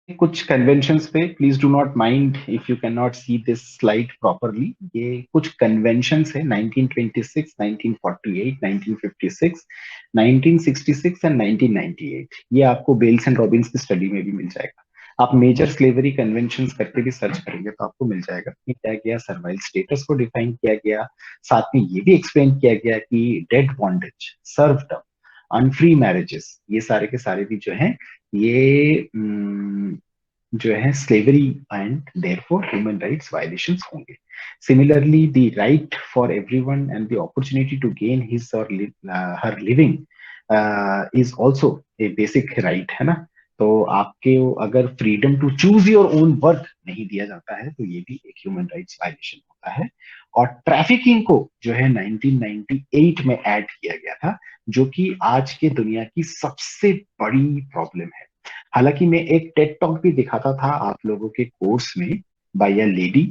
कुछ कन्वेंशंस पे, please do not mind if you can not see this slide properly. ये कुछ conventions है 1926, 1948, 1956, 1966 एंड 1998। ये आपको बेल्स एंड रॉबिन्स की स्टडी में भी मिल जाएगा। आप मेजर स्लेवरी कन्वेंशंस करके भी सर्च करेंगे तो आपको मिल जाएगा कि क्या गया, सर्वाइवल स्टेटस को डिफाइन किया गया। साथ में ये भी एक्सप्लेन किया गया कि डेड बॉन्डेज, सर्वडम, अनफ्री मैरिजेस, ये सारे के सारे भी जो हैं ये जो है slavery and therefore human rights violations होंगे। Similarly the right for everyone and the opportunity to gain his और her living is also a basic right, है ना। तो आपके अगर freedom to choose your own work नहीं दिया जाता है तो ये भी एक ह्यूमन राइट्स वायलेशन होता है। और ट्रैफिकिंग को जो है 1998 में ऐड किया गया था, जो कि आज के दुनिया की सबसे बड़ी प्रॉब्लम है। हालांकि मैं एक टेड टॉक भी दिखाता था आप लोगों के कोर्स में बाय अ लेडी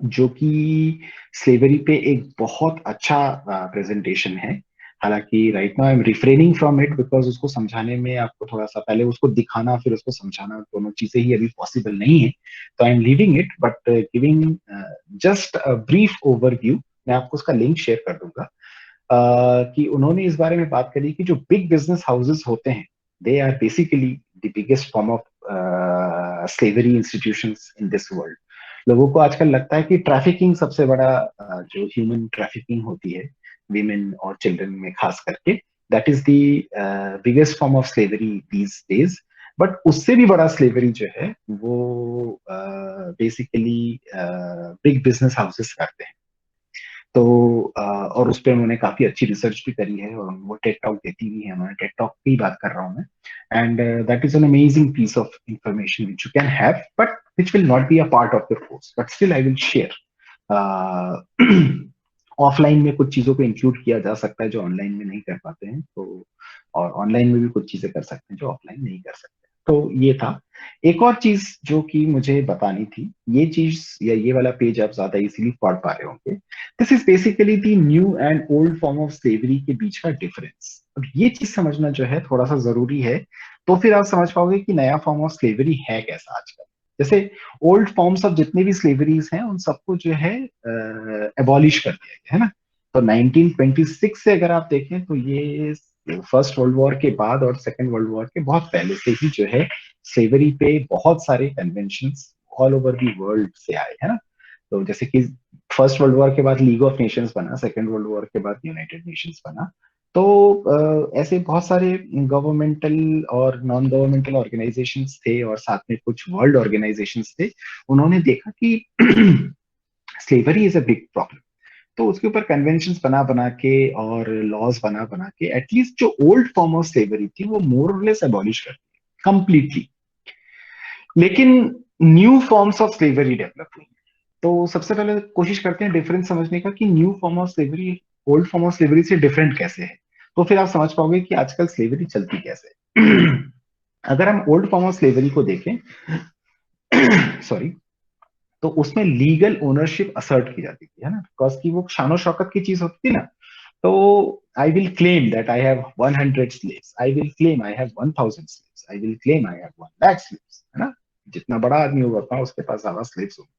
जो कि स्लेवरी पे एक बहुत अच्छा प्रेजेंटेशन है। हालांकि right now I am refraining from it because उसको समझाने में आपको थोड़ा सा पहले उसको दिखाना फिर उसको समझाना दोनों चीजें ही अभी पॉसिबल नहीं है। तो I am leaving it but giving just a brief overview. मैं आपको उसका लिंक शेयर कर दूंगा। कि उन्होंने इस बारे में बात करी कि जो बिग बिजनेस हाउसेस होते हैं they are basically the biggest form of slavery institutions in this world. लोगों को आजकल लगता है कि ट्रैफिकिंग सबसे बड़ा जो ह्यूमन ट्रैफिकिंग होती है विमेन और चिल्ड्रन में खास करके, that is the biggest form of slavery these days. But उससे भी बड़ा स्लेवरी जो है वो बेसिकली बिग बिजनेस हाउसेस करते हैं। तो और उस पर उन्होंने काफी अच्छी रिसर्च भी करी है और वो टेड टॉक देती भी है। उन्होंने टेड टॉक की बात कर रहा हूँ मैं। And that is an amazing piece of information which you can have but which will not be a part of your course, but still I will share. Offline में कुछ चीजों को इंक्लूड किया जा सकता है जो ऑनलाइन में नहीं कर पाते हैं, तो और ऑनलाइन में भी कुछ चीजें कर सकते हैं जो ऑफलाइन नहीं कर सकते। तो ये था। एक और चीज जो कि मुझे बतानी थी, ये चीज या ये वाला पेज आप ज्यादा इजीली पढ़ पा रहे होंगे। This is basically the new and old form of slavery के बीच का डिफरेंस। अब ये चीज समझना जो है थोड़ा सा जरूरी है, तो फिर आप समझ पाओगे कि नया फॉर्म ऑफ स्लेवरी है कैसा आजकल। जैसे ओल्ड फॉर्म्स ऑफ जितने भी स्लेवरीज हैं उन सबको जो है एबॉलिश कर दिया गया है ना। तो 1926 से अगर आप देखें तो ये फर्स्ट वर्ल्ड वॉर के बाद और सेकेंड वर्ल्ड वॉर के बहुत पहले से ही जो है स्लेवरी पे बहुत सारे convention all over the world से आए, है ना। तो जैसे कि फर्स्ट वर्ल्ड वॉर के बाद लीग ऑफ नेशंस बना, सेकेंड वर्ल्ड वॉर के बाद यूनाइटेड नेशंस बना। तो ऐसे बहुत सारे गवर्नमेंटल और नॉन गवर्नमेंटल ऑर्गेनाइजेशंस थे और साथ में कुछ वर्ल्ड ऑर्गेनाइजेशंस थे। उन्होंने देखा कि slavery is a big problem. तो उसके ऊपर कन्वेंशंस बना बना के और लॉज बना बना के एटलीस्ट जो ओल्ड फॉर्म ऑफ स्लेवरी थी वो मोर और लेस एबॉलिश कर दी कंप्लीटली। लेकिन new forms of slavery develop हुई। तो सबसे पहले कोशिश करते हैं डिफरेंस समझने का कि new form of slavery old form of slavery से डिफरेंट कैसे है। तो फिर आप समझ पाओगे कि आजकल स्लेवरी चलती कैसे है। अगर हम ओल्ड फॉर्म ऑफ स्लेवरी को देखें, सॉरी, तो उसमें लीगल ओनरशिप असर्ट की जाती थी, है ना, बिकॉज की वो शानो शौकत की चीज होती थी ना। तो I will claim that I have 100 slaves, I will claim I have 1000 slaves, I will claim I have 1 lakh slaves, है ना। जितना बड़ा आदमी होगा उतना उसके पास ज्यादा स्लेव्स होंगे।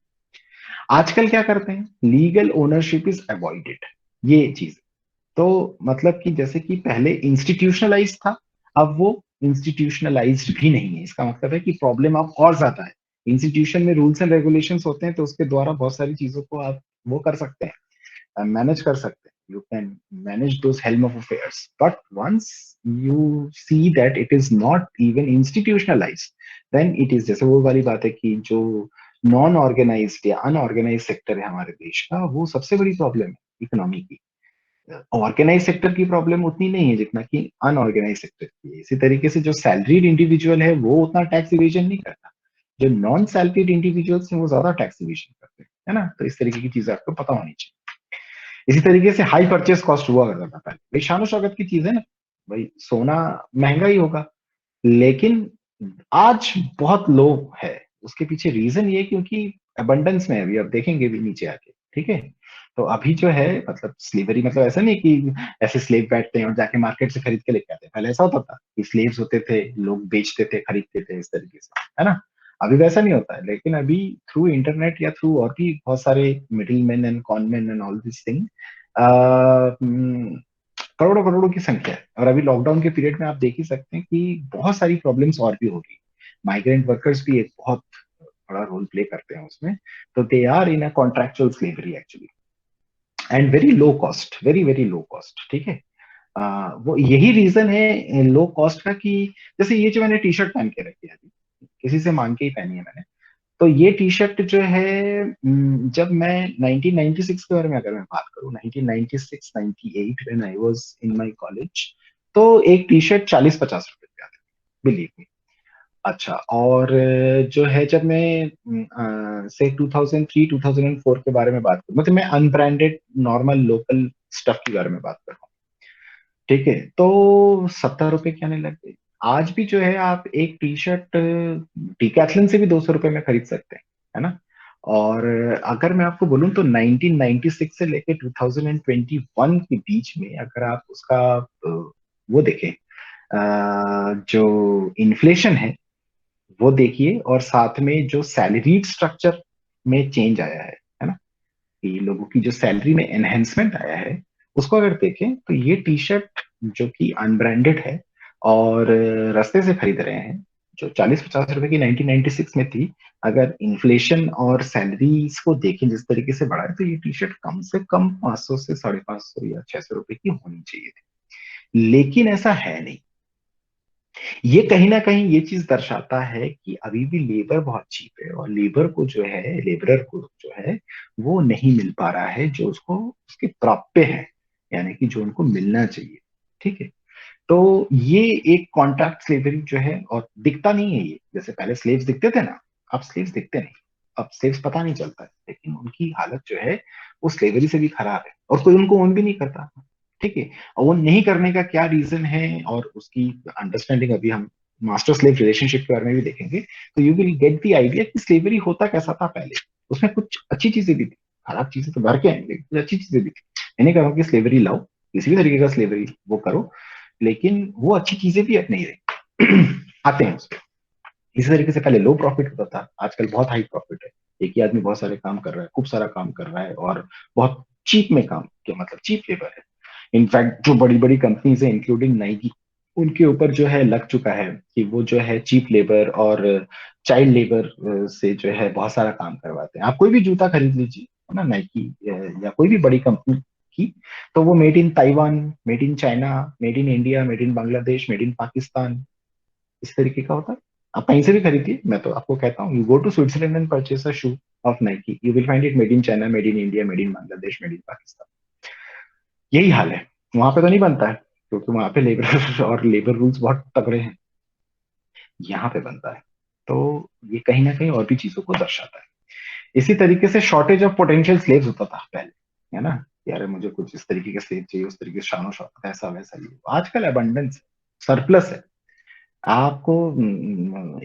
आजकल क्या करते हैं, लीगल ओनरशिप इज अवॉइडेड, ये चीज। तो मतलब कि जैसे कि पहले इंस्टीट्यूशनलाइज था, अब वो इंस्टीट्यूशनलाइज्ड भी नहीं है। इसका मतलब है कि प्रॉब्लम अब और ज्यादा है। इंस्टीट्यूशन में रूल्स एंड रेगुलेशंस होते हैं तो उसके द्वारा बहुत सारी चीजों को आप वो कर सकते हैं, मैनेज कर सकते हैं। You can manage those helm of affairs, but once you see that it is not even institutionalised, then it is, जैसे वो वाली बात है कि जो नॉन ऑर्गेनाइज्ड या अनऑर्गेनाइज सेक्टर है हमारे देश का, वो सबसे बड़ी प्रॉब्लम है इकोनॉमी की। ऑर्गेनाइज सेक्टर की प्रॉब्लम उतनी नहीं है जितना कि अनऑर्गेनाइज सेक्टर की है। इसी तरीके से जो सैलरीड इंडिविजुअल है वो उतना टैक्स इवेजन नहीं करता, जो नॉन सैलरीड इंडिविजुअल्स हैं वो ज्यादा टैक्स इवेजन करते हैं, है ना। तो इस तरीके की चीजें आपको पता होनी चाहिए। इसी तरीके से हाई परचेस कॉस्ट हुआ करता था पहले। भाई शानो शौकत की चीज है ना, भाई सोना महंगा ही होगा। लेकिन आज बहुत लो है। उसके पीछे रीजन ये क्योंकि अबंडेंस में है, अभी आप देखेंगे भी नीचे आके, ठीक है। तो अभी जो है मतलब स्लेवरी मतलब ऐसा नहीं कि ऐसे स्लेव बैठते हैं और जाके मार्केट से खरीद के लेके आते हैं, पहले ऐसा होता था। कि स्लेव्स होते थे, लोग बेचते थे, खरीदते थे इस तरीके से, है ना? अभी वैसा नहीं होता है, लेकिन अभी थ्रू इंटरनेट या थ्रू और भी बहुत सारे middle man and conman and all this thing, करोड़ों करोड़ों की संख्या है। और अभी लॉकडाउन के पीरियड में आप देख ही सकते हैं कि बहुत सारी प्रॉब्लम्स और भी हो रही। माइग्रेंट वर्कर्स भी एक बहुत बड़ा रोल प्ले करते हैं उसमें। तो they are in a contractual slavery actually, and very low cost, very very low cost, ठीक है। वो यही रीजन है लो कॉस्ट का कि जैसे ये जो मैंने टी शर्ट पहन के रखी है अभी, किसी से मांग के ही पहनी है मैंने। तो ये टी शर्ट जो है, जब मैं 1996 के बारे में अगर मैं बात करूं, 1996 98 when I was in my college, तो एक टी शर्ट 40-50 रुपए की आती, बिलीव मी। अच्छा, और जो है जब मैं से 2003 2004 के बारे में बात करूं, मतलब मैं अनब्रांडेड नॉर्मल लोकल स्टफ के बारे में बात कर रहा हूँ, ठीक है, तो 70 रुपए के आने लग गए। आज भी जो है आप एक टी शर्ट डिकैथलन से भी 200 रुपए में खरीद सकते हैं, है ना? और अगर मैं आपको बोलूं तो 1996 से लेके 2021 के बीच में अगर आप उसका वो देखें, जो इन्फ्लेशन है वो देखिए, और साथ में जो सैलरी स्ट्रक्चर में चेंज आया है ना, कि लोगों की जो सैलरी में एनहेंसमेंट आया है, उसको अगर देखें तो ये टी शर्ट जो कि अनब्रांडेड है और रास्ते से खरीद रहे हैं, जो 40-50 रुपए की 1996 में थी, अगर इन्फ्लेशन और सैलरीज को देखें जिस तरीके से बढ़ा है, तो ये टी शर्ट कम से कम 500 से 550 या 600 रुपए की होनी चाहिए थी, लेकिन ऐसा है नहीं। ये कहीं ना कहीं ये चीज दर्शाता है कि अभी भी लेबर बहुत चीप है, और लेबर को जो है, लेबरर को जो है, वो नहीं मिल पा रहा है जो उसको उसके प्राप्य है, यानी कि जो उनको मिलना चाहिए, ठीक है। तो ये एक कॉन्ट्रैक्ट स्लेवरी जो है, और दिखता नहीं है ये, जैसे पहले स्लेव्स दिखते थे ना, अब स्लेव्स दिखते नहीं। अब स्लेव्स पता नहीं चलता है, लेकिन उनकी हालत जो है वो स्लेवरी से भी खराब है, और कोई उनको ओन भी नहीं करता, ठीक है। और वो नहीं करने का क्या रीजन है, और उसकी अंडरस्टैंडिंग अभी हम मास्टर स्लेव रिलेशनशिप के बारे में भी देखेंगे, तो you will get the idea कि स्लेवरी होता कैसा था पहले। उसमें कुछ अच्छी चीजें भी थी, खराब चीजें तो भर के हैं, लेकिन कुछ अच्छी चीजें भी थी। मैं नहीं कह रहा हूँ कि स्लेवरी लाओ, किसी भी तरीके का स्लेवरी वो करो, लेकिन वो अच्छी चीजें भी अब नहीं रही। आते हैं उसपे। इसी तरीके से पहले लो प्रॉफिट होता था, आजकल बहुत हाई प्रॉफिट है। एक ही आदमी बहुत सारे काम कर रहा है, खूब सारा काम कर रहा है, और बहुत चीप में काम, क्या मतलब चीप लेबर है। इनफैक्ट जो बड़ी बड़ी कंपनीज है इंक्लूडिंग नाइकी, उनके ऊपर जो है लग चुका है कि वो जो है चीप लेबर और चाइल्ड लेबर से जो है बहुत सारा काम करवाते हैं। आप कोई भी जूता खरीद लीजिए, है ना, नाइकी या कोई भी बड़ी कंपनी की, तो वो made in Taiwan, made in China, made in India, made in Bangladesh, made in Pakistan, इस तरीके का होता है। आप कहीं से भी खरीदिए, मैं तो आपको कहता हूँ, you go to Switzerland and purchase a shoe of Nike, you will find it made in China, made in India, made in Bangladesh, made in Pakistan. यही हाल है। वहां पे तो नहीं बनता है, क्योंकि वहां पे लेबर और लेबर रूल्स बहुत तगड़े हैं। यहाँ पे बनता है। तो ये कहीं ना कहीं और भी चीजों को दर्शाता है। इसी तरीके से शॉर्टेज ऑफ पोटेंशियल स्लेव्स होता था पहले, है ना, यार मुझे कुछ इस तरीके के स्लेव चाहिए, उस तरीके से शानो शौकत, ऐसा वैसा ये। आजकल अबंडेंस, सरप्लस है। आपको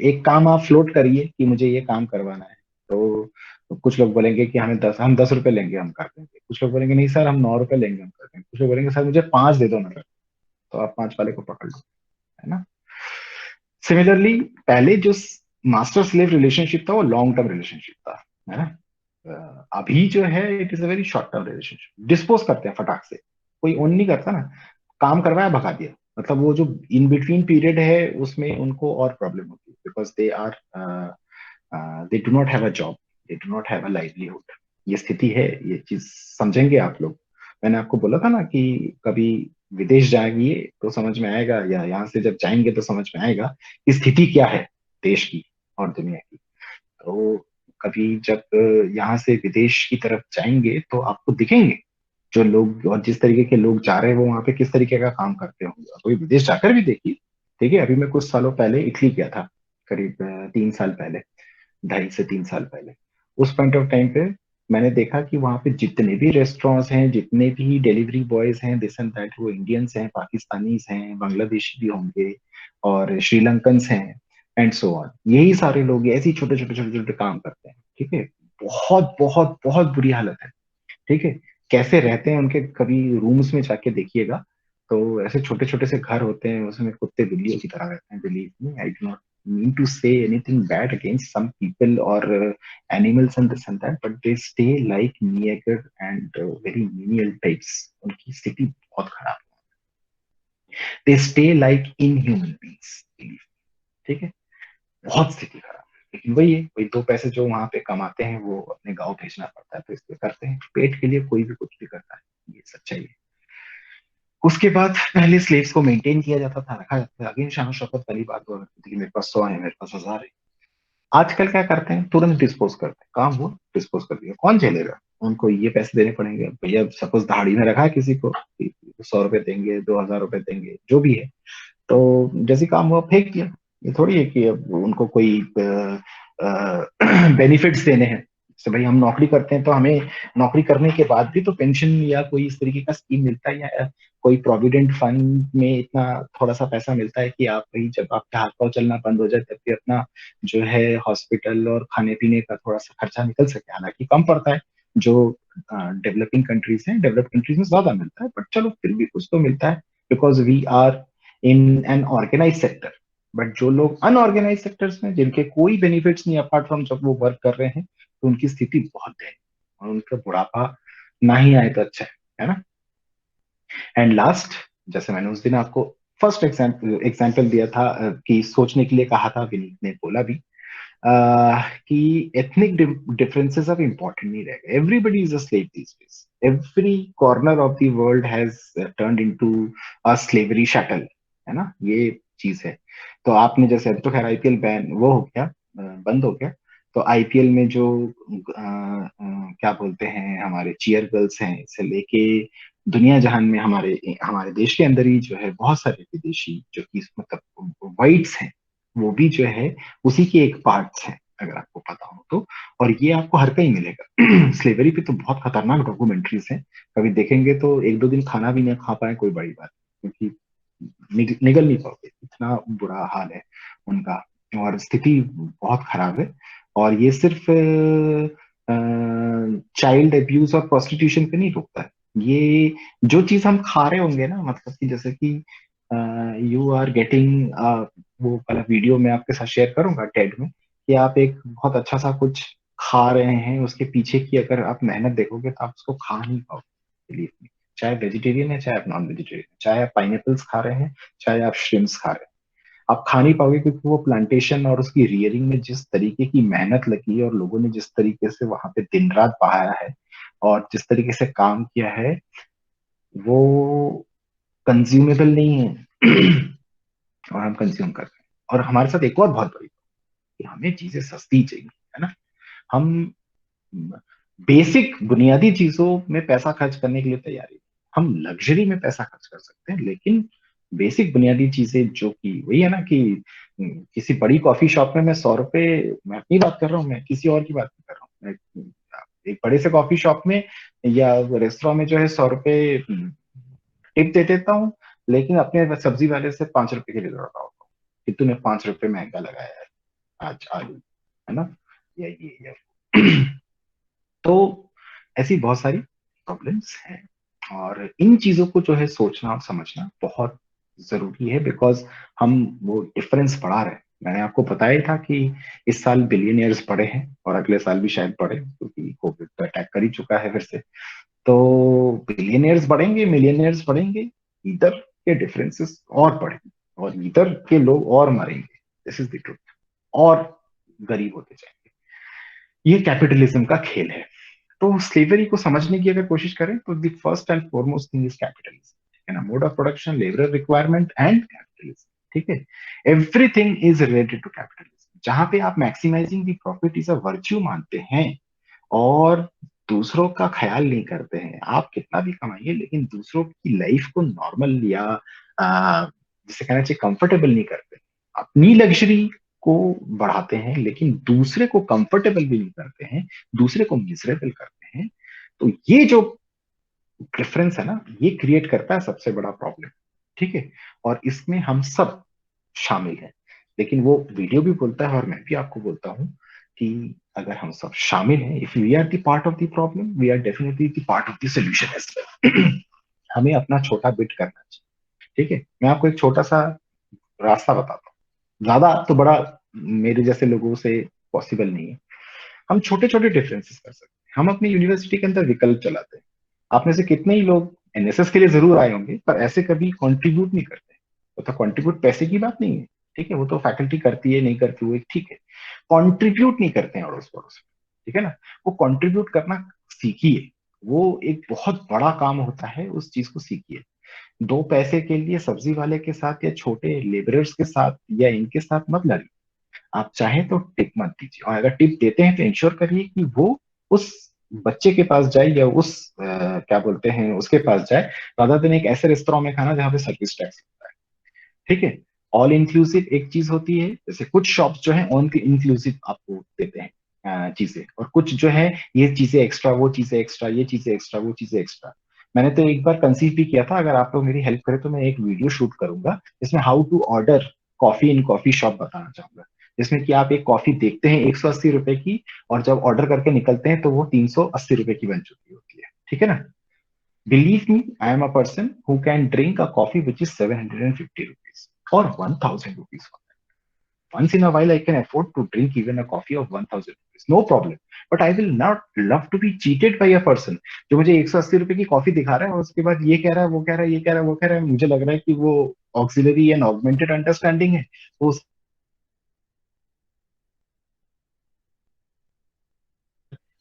एक काम आप फ्लोट करिए कि मुझे ये काम करवाना है, तो कुछ लोग बोलेंगे कि हम 10 रुपए लेंगे, हम कर देंगे। कुछ लोग बोलेंगे नहीं सर, हम 9 रुपए लेंगे, हम कर देंगे। कुछ लोग बोलेंगे सर मुझे 5 दे दो ना, तो आप 5 वाले को पकड़ लो, है ना। सिमिलरली पहले जो मास्टर स्लेव रिलेशनशिप था वो लॉन्ग टर्म रिलेशनशिप था, है ना। अभी जो है it is a very short term relationship, dispose करते हैं फटाक से, कोई ओन नहीं करता ना, काम करवाया भगा दिया। मतलब वो जो इन बिटवीन पीरियड है उसमें उनको और प्रॉब्लम होती है, because they are they do not have a job, they do not have a livelihood. ये स्थिति है, ये चीज समझेंगे आप लोग। मैंने आपको बोला था ना कि कभी विदेश जाएंगे तो समझ में आएगा, या यहाँ से जब जाएंगे तो समझ में आएगा कि स्थिति क्या है देश की और दुनिया की। तो कभी जब यहाँ से विदेश की तरफ जाएंगे तो आपको दिखेंगे जो लोग, और जिस तरीके के लोग जा रहे हैं वो वहां पे किस तरीके का काम करते होंगे। कोई विदेश जाकर भी देखिए, ठीक है। अभी मैं कुछ सालों पहले इटली गया था, करीब 3 साल पहले, 2.5 से 3 साल पहले। उस पॉइंट ऑफ टाइम पे मैंने देखा कि वहां पे जितने भी रेस्टोरेंट्स हैं, जितने भी डिलीवरी बॉयज हैं, दिस एंड दैट, वो इंडियंस हैं, पाकिस्तानीज हैं, बांग्लादेशी भी होंगे, और श्रीलंकन्स हैं, एंड सो ऑन। यही सारे लोग ऐसे ही छोटे छोटे छोटे छोटे काम करते हैं, ठीक है। बहुत बहुत बहुत बुरी हालत है, ठीक है। कैसे रहते हैं उनके, कभी रूम्स में जाके देखिएगा, तो ऐसे छोटे छोटे से घर होते हैं, उसमें कुत्ते बिल्लियों की तरह रहते हैं। Believe me, I do not mean to say anything bad against some people or animals and this and that, but they stay like meager and very menial types. उनकी स्थिति बहुत खराब है। They stay like inhuman beings, believe me, ठीक है, बहुत स्थिति खराब है। लेकिन वही है, वही दो पैसे जो वहां पे कमाते हैं वो अपने गांव भेजना पड़ता है, तो इसलिए करते हैं। पेट के लिए कोई भी कुछ भी करता है, ये सच्चाई है। उसके बाद पहले स्लेव्स को मेंटेन किया जाता था, रखा जाता था। अगेन शान शौकत वाली बात हुआ करती थी कि मेरे पास 100 है, मेरे पास 1000 है। आजकल क्या करते हैं, तुरंत डिस्पोज करते हैं, काम हुआ डिस्पोज कर दिया, कौन झेलेगा। उनको ये पैसे देने पड़ेंगे। भैया सपोज दहाड़ी में रखा है किसी को, 100 रुपए देंगे, 2000 रुपए देंगे, जो भी है, तो जैसे काम हुआ फेंक दिया। ये थोड़ी है कि अब उनको कोई बेनिफिट्स देने हैं। जैसे भाई हम नौकरी करते हैं तो हमें नौकरी करने के बाद भी तो पेंशन या कोई इस तरीके का स्कीम मिलता है, या कोई प्रोविडेंट फंड में इतना थोड़ा सा पैसा मिलता है कि आप भाई जब आपके हाथ पांव चलना बंद हो जाए तब भी अपना जो है हॉस्पिटल और खाने पीने का थोड़ा सा खर्चा निकल सके। हालांकि कम पड़ता है, जो डेवलपिंग कंट्रीज हैं, डेवलप्ड कंट्रीज में ज्यादा मिलता है, बट चलो फिर भी कुछ तो मिलता है, because we are in an organise sector. But जो लोग अनऑर्गेनाइज सेक्टर्स में, जिनके कोई बेनिफिट्स नहीं अपार्ट फ्रॉम जब वो वर्क कर रहे हैं, तो उनकी स्थिति बहुत दयनीय, और उनका बुढ़ापा ना ही आए तो अच्छा है ना। एंड लास्ट, जैसे मैंने उस दिन आपको फर्स्ट एग्जाम्पल दिया था, कि सोचने के लिए कहा था, विनीत ने बोला भी कि एथनिक डिफरेंसेस अब इंपॉर्टेंट नहीं रह गए। Everybody is a slave this days. Every corner of the world has turned into a slavery shuttle, है ना, ये चीज है। तो आपने जैसे, अब तो खैर आईपीएल बैन वो हो गया, बंद हो गया। तो आईपीएल में जो क्या बोलते हैं, हमारे चीयर गर्ल्स हैं, इसे लेके दुनिया जहान में हमारे हमारे देश के अंदर ही जो है बहुत सारे विदेशी जो कि मतलब वाइट्स हैं, वो भी जो है उसी के एक पार्ट्स हैं, अगर आपको पता हो तो। और ये आपको हर कहीं मिलेगा। स्लेवरी पे तो बहुत खतरनाक डॉक्यूमेंट्रीज हैं, कभी देखेंगे तो एक दो दिन खाना भी नहीं खा पाए कोई बड़ी बात, क्योंकि निगल नहीं पाओगे, इतना बुरा हाल है उनका, और स्थिति बहुत खराब है। और ये सिर्फ चाइल्ड एब्यूज और प्रोस्टिट्यूशन पे नहीं रुकता है। ये जो चीज हम खा रहे होंगे ना, मतलब कि जैसे कि यू आर गेटिंग, वो वाला वीडियो मैं आपके साथ शेयर करूंगा टेड में, कि आप एक बहुत अच्छा सा कुछ खा रहे हैं, उसके पीछे की अगर आप मेहनत देखोगे तो आप उसको खा नहीं पाओगे, believe me। चाहे वेजिटेरियन है, चाहे आप नॉन वेजिटेरियन, चाहे आप पाइनएप्पल्स खा रहे हैं, चाहे आप श्रिम्प्स खा रहे हैं, आप खा नहीं पाओगे, क्योंकि वो प्लांटेशन और उसकी रियरिंग में जिस तरीके की मेहनत लगी है, और लोगों ने जिस तरीके से वहां पे दिन रात बहाया है, और जिस तरीके से काम किया है, वो कंज्यूमेबल नहीं है। और हम कंज्यूम करते हैं। और हमारे साथ एक और बहुत बड़ी बात, कि हमें चीजें सस्ती चाहिए, है ना। हम बेसिक बुनियादी चीजों में पैसा खर्च करने के लिए तैयार हैं। हम लग्जरी में पैसा खर्च कर सकते हैं, लेकिन बेसिक बुनियादी चीजें जो कि वही है ना, कि किसी बड़ी कॉफी शॉप में मैं 100 रुपए, मैं अपनी बात कर रहा हूँ, मैं किसी और की बात नहीं कर रहा हूँ, मैं एक बड़े से कॉफी शॉप में या रेस्टोरेंट में जो है 100 रुपए टिप दे देता हूँ, लेकिन अपने सब्जी वाले से 5 रुपए के लिए लौटा होता हूँ कि तूने 5 रुपए महंगा लगाया है आज आलू, है ना, या ये। तो ऐसी बहुत सारी प्रॉब्लम्स हैं, और इन चीजों को जो है सोचना और समझना बहुत जरूरी है, बिकॉज हम वो डिफरेंस बढ़ा रहे हैं। मैंने आपको बताया ही था कि इस साल बिलियनियर्स बढ़े हैं, और अगले साल भी शायद बढ़े, क्योंकि कोविड तो अटैक कर ही चुका है फिर से। तो बिलियनियर्स बढ़ेंगे, मिलियनियर्स बढ़ेंगे, इधर के डिफरेंसेस और बढ़ेंगे, और इधर के लोग और मरेंगे। This is the truth. और गरीब होते जाएंगे। ये कैपिटलिज्म का खेल है। तो स्लेवरी को समझने की अगर कोशिश करें, तो the first and foremost thing is capitalism, ठीक है ना। Mode of production, labour requirement and capitalism, ठीक है। Everything is related to capitalism. जहां पे आप maximising the profit is a virtue मानते हैं, और दूसरों का ख्याल नहीं करते हैं, आप कितना भी कमाइए लेकिन दूसरों की लाइफ को नॉर्मल या जिसे कहना चाहिए कंफर्टेबल नहीं करते। अपनी लग्जरी को बढ़ाते हैं, लेकिन दूसरे को कंफर्टेबल भी नहीं करते हैं, दूसरे को मिजरेबल करते हैं। तो ये जो डिफरेंस है ना, ये क्रिएट करता है सबसे बड़ा प्रॉब्लम, ठीक है। और इसमें हम सब शामिल हैं। लेकिन वो वीडियो भी बोलता है, और मैं भी आपको बोलता हूं, कि अगर हम सब शामिल हैं, if we are the part of the problem, we are definitely the part of the solution as well. हमें अपना छोटा बिट करना चाहिए, ठीक है, मैं आपको एक छोटा सा रास्ता बताता हूँ, ज्यादा तो बड़ा मेरे जैसे लोगों से पॉसिबल नहीं है। हम छोटे छोटे डिफरेंसेस कर सकते हैं। हम अपनी यूनिवर्सिटी के अंदर विकल्प चलाते हैं। आप में से कितने ही लोग एनएसएस के लिए जरूर आए होंगे, पर ऐसे कभी कंट्रीब्यूट नहीं करते। तो कंट्रीब्यूट पैसे की बात नहीं है, ठीक है, वो तो फैकल्टी करती है नहीं करती वो एक ठीक है। कंट्रीब्यूट नहीं करते हैं अड़ोस पड़ोस में, ठीक है ना। वो कंट्रीब्यूट करना सीखिए। वो एक बहुत बड़ा काम होता है, उस चीज को सीखिए। दो पैसे के लिए सब्जी वाले के साथ या छोटे लेबरर्स के साथ या इनके साथ मत लड़िए। आप चाहे तो टिप मत दीजिए, और अगर टिप देते हैं तो इंश्योर करिए कि वो उस बच्चे के पास जाए या उस क्या बोलते हैं उसके पास जाए, rather देन एक ऐसे रेस्टोरेंट में खाना जहाँ पे सर्विस टैक्स होता है। ठीक है। ऑल इंक्लूसिव एक चीज होती है, जैसे कुछ शॉप्स जो है ऑन इंक्लूसिव आपको देते हैं चीजें, और कुछ जो है ये चीजें एक्स्ट्रा, वो चीजें एक्स्ट्रा, ये चीजें एक्स्ट्रा, वो चीजें एक्स्ट्रा। मैंने तो एक बार कंसीव भी किया था, अगर आप लोग मेरी हेल्प करें तो मैं एक वीडियो शूट करूंगा जिसमें how to order coffee in coffee shop बताना चाहूंगा। जिसमें कि आप एक कॉफी देखते हैं 180 रुपए की, और जब ऑर्डर करके निकलते हैं तो वो 380 रुपए की बन चुकी होती है, ठीक है ना। Believe me, I am a person who can drink a coffee which is 750 rupees or 1000 rupees. Once in a while, I can afford to drink even a coffee of 1000 rupees. No problem. But I will not love to be cheated by a person जो मुझे 180 रुपए की coffee दिखा रहा है और उसके बाद ये कह रहा है, वो कह रहा है, ये कह रहा है, वो कह रहा है। मुझे लग रहा है कि वो ऑक्सिलरी एंड ऑगमेंटेड अंडरस्टैंडिंग है। वो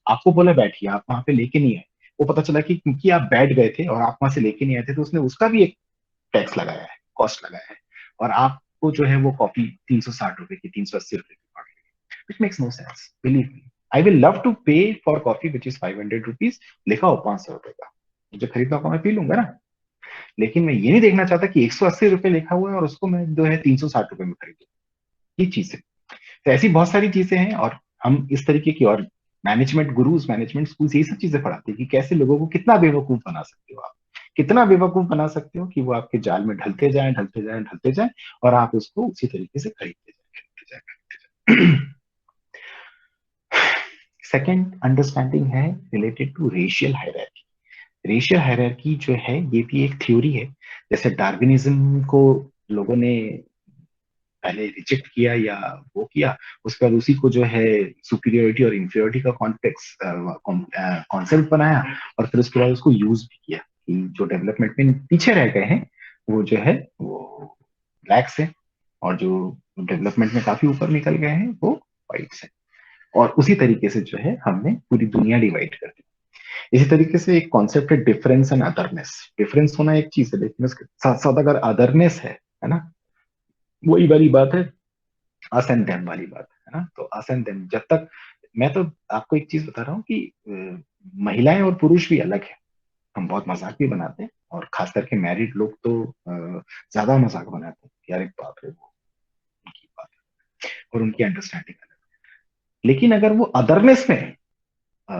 आपको बोला बैठिए, आप वहां पे लेके नहीं आए। वो पता चला कि क्योंकि आप बैठ गए थे और आप वहां से लेके नहीं आए थे, तो उसने उसका भी एक टैक्स लगाया है, कॉस्ट लगाया है। और आपको जो है वो कॉफी 360 रुपए की, 380 रुपए की पड़ रही है, which makes no sense. Believe me, I will love to pay for coffee which is 500 rupees, लिखा हो 500 रुपए का। मुझे खरीदना होगा मैं पी लूंगा ना। लेकिन मैं ये नहीं देखना चाहता कि 180 रुपए लिखा हुआ है और उसको मैं जो है 360 रुपए में खरीदूं। ये चीज है। तो ऐसी बहुत सारी चीजें हैं, और हम इस तरीके की, और मैनेजमेंट गुरुज, मैनेजमेंट स्कूल यही सब चीजें पढ़ाते हैं कि कैसे लोगों को कितना बेवकूफ बना सकते हो आप। कितना बेवकूफ बना सकते हो कि वो आपके जाल में ढलते जाएं, ढलते जाएं, ढलते जाएं, और आप उसको उसी तरीके से खरीदते जाएं, खरीदते जाएं, खरीदते जाएं। सेकेंड अंडरस्टैंडिंग है related to racial hierarchy. Racial hierarchy जो है ये भी एक थ्योरी है। जैसे डार्विनिज्म को लोगों ने पहले रिजेक्ट किया या वो किया, उसके बाद उसी को जो है सुपीरियोरिटी और इंफीरियोरिटी का कॉन्टेक्स कॉन्सेप्ट बनाया, और फिर उसके बाद उसको यूज भी किया कि जो डेवलपमेंट में पीछे रह गए हैं वो जो है वो ब्लैक्स है, और जो डेवलपमेंट में काफी ऊपर निकल गए हैं वो व्हाइट्स है। और उसी तरीके से जो है हमने पूरी दुनिया डिवाइड कर दी। इसी तरीके से एक कॉन्सेप्ट है डिफरेंस एंड अदरनेस। डिफरेंस होना एक चीज है, लेकिन उसके साथ साथ अगर अदरनेस है ना, वही वाली बात है, अस एंड देम वाली बात है ना। तो अस एंड देम जब तक, मैं तो आपको एक चीज बता रहा हूँ कि महिलाएं और पुरुष भी अलग है। हम बहुत मजाक भी बनाते हैं, और खास करके मैरिड लोग तो ज्यादा मजाक बनाते हैं कि अरे बाप रे, वो उनकी बात है और उनकी अंडरस्टैंडिंग अलग है। लेकिन अगर वो अदरनेस में अ,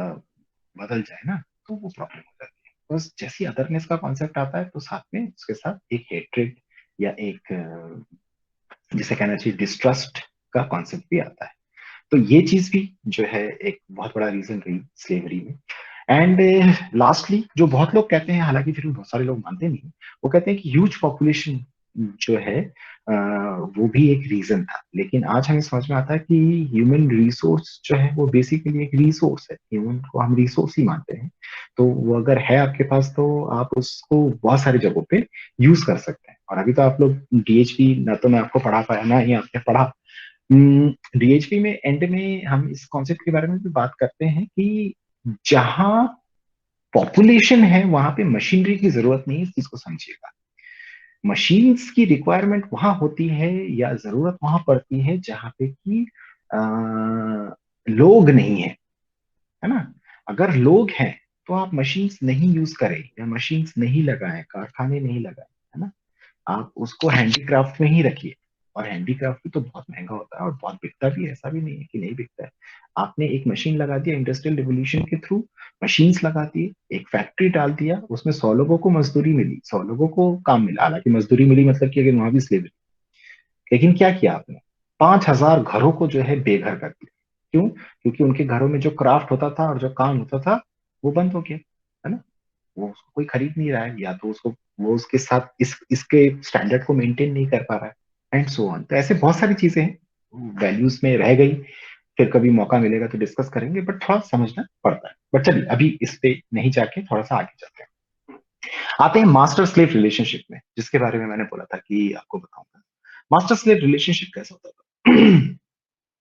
बदल जाए ना, तो वो प्रॉब्लम हो जाती है। बस जैसी अदरनेस का कॉन्सेप्ट आता है तो साथ में उसके साथ एक हेट्रेड या एक जिसे कहना चाहिए डिस्ट्रस्ट का कॉन्सेप्ट भी आता है। तो ये चीज भी जो है एक बहुत बड़ा रीजन रही स्लेवरी में। एंड लास्टली जो बहुत लोग कहते हैं, हालांकि फिर भी बहुत सारे लोग मानते नहीं, वो कहते हैं कि ह्यूज पॉपुलेशन जो है वो भी एक रीजन था। लेकिन आज हमें समझ में आता है कि ह्यूमन रिसोर्स जो है वो बेसिकली एक रिसोर्स है, ह्यूमन को हम रिसोर्स ही मानते हैं। तो वो अगर है आपके पास तो आप उसको बहुत सारी जगहों पे यूज कर सकते हैं। और अभी तो आप लोग डीएचपी ना तो मैं आपको पढ़ा पाया ना ही आपने पढ़ा। डीएचपी में एंड में हम इस कॉन्सेप्ट के बारे में भी बात करते हैं कि जहां पॉपुलेशन है वहां पे मशीनरी की जरूरत नहीं है, इस चीज को समझिएगा। मशीन्स की रिक्वायरमेंट वहां होती है या जरूरत वहां पड़ती है जहां पे कि लोग नहीं है, है ना। अगर लोग हैं तो आप मशीन्स नहीं यूज करें या मशीन्स नहीं लगाएं, कारखाने नहीं लगाएं, है ना। आप उसको हैंडीक्राफ्ट में ही रखिए। और हैंडीक्राफ्ट भी तो बहुत महंगा होता है और बहुत बिकता भी है, ऐसा भी नहीं है कि नहीं बिकता है। आपने एक मशीन लगा दिया इंडस्ट्रियल रिवोल्यूशन के थ्रू, मशीन्स लगा दिए, एक फैक्ट्री डाल दिया, उसमें 100 लोगों को मजदूरी मिली, 100 लोगों को काम मिला। हालांकि मजदूरी मिली मतलब कि अगर वहां भी स्लेवरी। लेकिन क्या किया आपने, 5,000 घरों को जो है बेघर कर दिया। क्यों? क्योंकि उनके घरों में जो क्राफ्ट होता था और जो काम होता था वो बंद हो गया, है ना। वो उसको कोई खरीद नहीं रहा है, या तो उसको वो उसके साथ इसके स्टैंडर्ड को मेंटेन नहीं कर पा रहा है, एंड सो ऑन। तो ऐसे बहुत सारी चीजें हैं, वैल्यूज में रह गई। फिर कभी मौका मिलेगा तो डिस्कस करेंगे, बट थोड़ा समझना पड़ता है। बट चलिए अभी इस पे नहीं जाके थोड़ा सा आगे चलते हैं। आते हैं मास्टर स्लेव रिलेशनशिप में, जिसके बारे में मैंने बोला था कि आपको बताऊंगा। मास्टर स्लेव रिलेशनशिप कैसा होता था?